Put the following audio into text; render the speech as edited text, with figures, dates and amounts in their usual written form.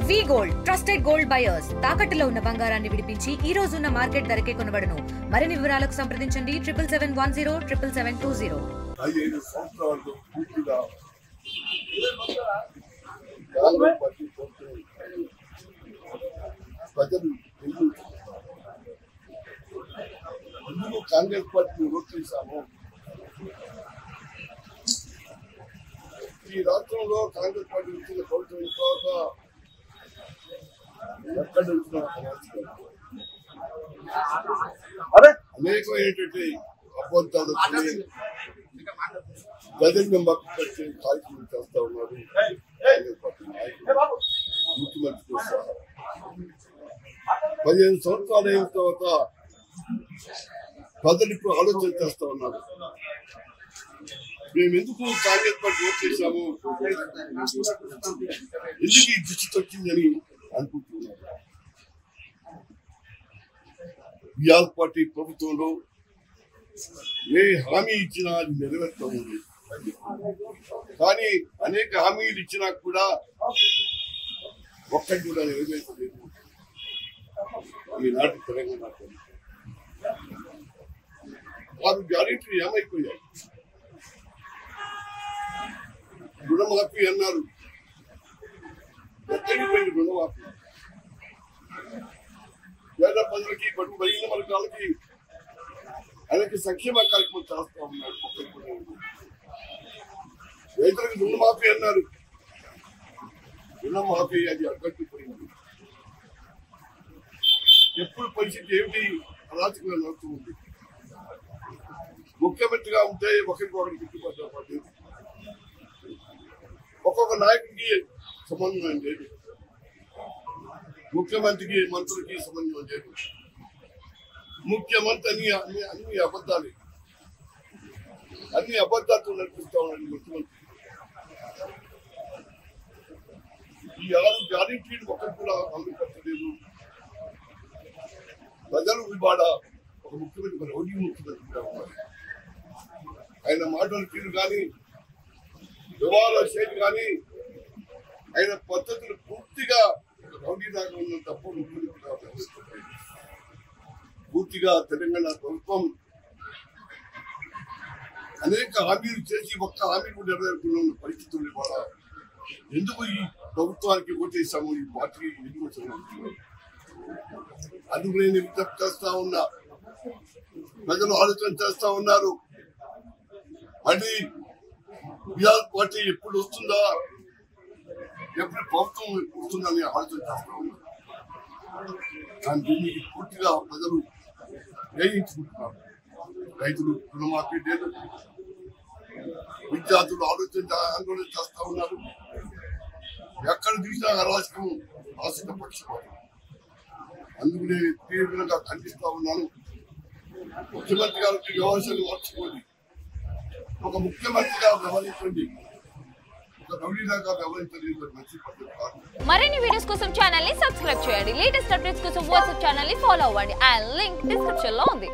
వి gold trusted gold buyers తాకట్టులో ఉన్న బంగారాన్ని విడిపించి ఈ రోజు ఉన్న మార్కెట్ ధరకే కొనబడును. మరిన్ని వివరాలకు సంప్రదించండి 7710 కాంగ్రెస్ పార్టీ ఓట్ చేశాము. ఈ రాష్ట్రంలో కాంగ్రెస్ పార్టీ వచ్చిన ప్రభుత్వం తర్వాత ఎక్కడ అనేకమైనటువంటి అబద్ధాలు గదిని మక్కచ్చి కార్యక్రమం చేస్తా ఉన్నారు. కాంగ్రెస్ పార్టీ నాయకులు ముఖ్యమంత్రితో సహా 15 సంవత్సరాలు అయిన తర్వాత ప్రజలు ఇప్పుడు ఆలోచన చేస్తా ఉన్నారు. మేము ఎందుకు కాంగ్రెస్ పార్టీ ఓట్ చేశాము, ఎందుకు ఈ దృష్టి వచ్చిందని అనుకుంటున్నారు. బీఆర్ పార్టీ ప్రభుత్వంలో ఏ హామీ ఇచ్చినా అది నెరవేర్తా ఉంది. కానీ అనేక హామీలు ఇచ్చినా కూడా ఒక్కటి కూడా నెరవేర్చలేదు ఈనాటి తెలంగాణ. వారు గ్యారెంటీ ఏమైపోయాయి. రుణమాఫీ అన్నారు, ఎక్కడికి పోయింది రుణమాఫీ? పేద ప్రజలకి బడుగు బలిగిన వర్గాలకి అనేక సంక్షేమ కార్యక్రమం చేస్తా ఉన్నారు. రైతులకు రుణమాఫీ అన్నారు, రుణమాఫీ అది అడ్డట్టిపోయింది. ఎప్పుడు పరిస్థితి ఏమిటి అరాచకంగా నడుస్తూ ఉంది. ముఖ్యమంత్రిగా ఉంటే ఒకరికొకరికి గిట్టుబాటు పడలేదు. ఒక్కొక్క నాయకుడికి సమన్వయం లేదు, ముఖ్యమంత్రికి మంత్రులకి సమన్వయం లేదు. ముఖ్యమంత్రి అన్ని అబద్ధాలే, అన్ని అబద్ధాలతో నడిపిస్తా ఉన్నాడు ముఖ్యమంత్రి. ఈ 6 గ్యారెంటీలు ఒకటి కూడా అమలు పెట్టలేదు. ప్రజలు ఇవాళ ఒక ముఖ్యమంత్రి రౌడీ ముఖ్యమంత్రిగా ఉన్నారు. ఆయన మాటల తీరు కానీ, వ్యవహార శైలి కానీ, ఆయన పద్ధతులు పూర్తిగా రౌడీ దాకా ఉన్న తప్ప ముఖ్యమంత్రిగా వ్యవహరిస్తుంది. పూర్తిగా తెలంగాణ ప్రభుత్వం అనేక హామీలు చేసి ఒక్క హామీ కూడా నెరవేర్చుకున్న పరిస్థితులు ఇవాళ. ఎందుకు ఈ ప్రభుత్వానికి ఓటేసాము, ఈ పార్టీకి ఎందుకు వచ్చాము? అందుకు నేను విజ్ఞప్తి చేస్తా ఉన్నా. ప్రజలు ఆలోచన చేస్తా ఉన్నారు, మళ్ళీ బీఆర్ పార్టీ ఎప్పుడు వస్తుందా, ఎప్పుడు ప్రభుత్వం వస్తుందని ఆలోచన చేస్తా ఉన్నారు. కానీ దీనికి పూర్తిగా ప్రజలు గ్రహించుకుంటున్నారు. రైతులు రుణమాఫీ లేదు, విద్యార్థులు ఆందోళన చేస్తా ఉన్నారు. ఎక్కడ చూసినా అరాచకం, ఆశిత పక్షపాతం. అందుకు నేను తీవ్రంగా ఖండిస్తా ఉన్నాను. ముఖ్యమంత్రి గారికి వ్యవహారాలు మార్చుకోండి, ఒక ముఖ్యమంత్రిగా వ్యవహరించండి, ఒక రౌడీలాగా వ్యవహరించండి. మంచి పద్ధతి కాదు. మరిన్ని వీడియోస్ కోసం ఛానల్ ని సబ్స్క్రైబ్ చేయండి. లేటెస్ట్ అప్డేట్స్ కోసం వాట్సాప్ ఛానల్ ని ఫాలో అవ్వండి. ఆ లింక్ డిస్క్రిప్షన్ లో ఉంది.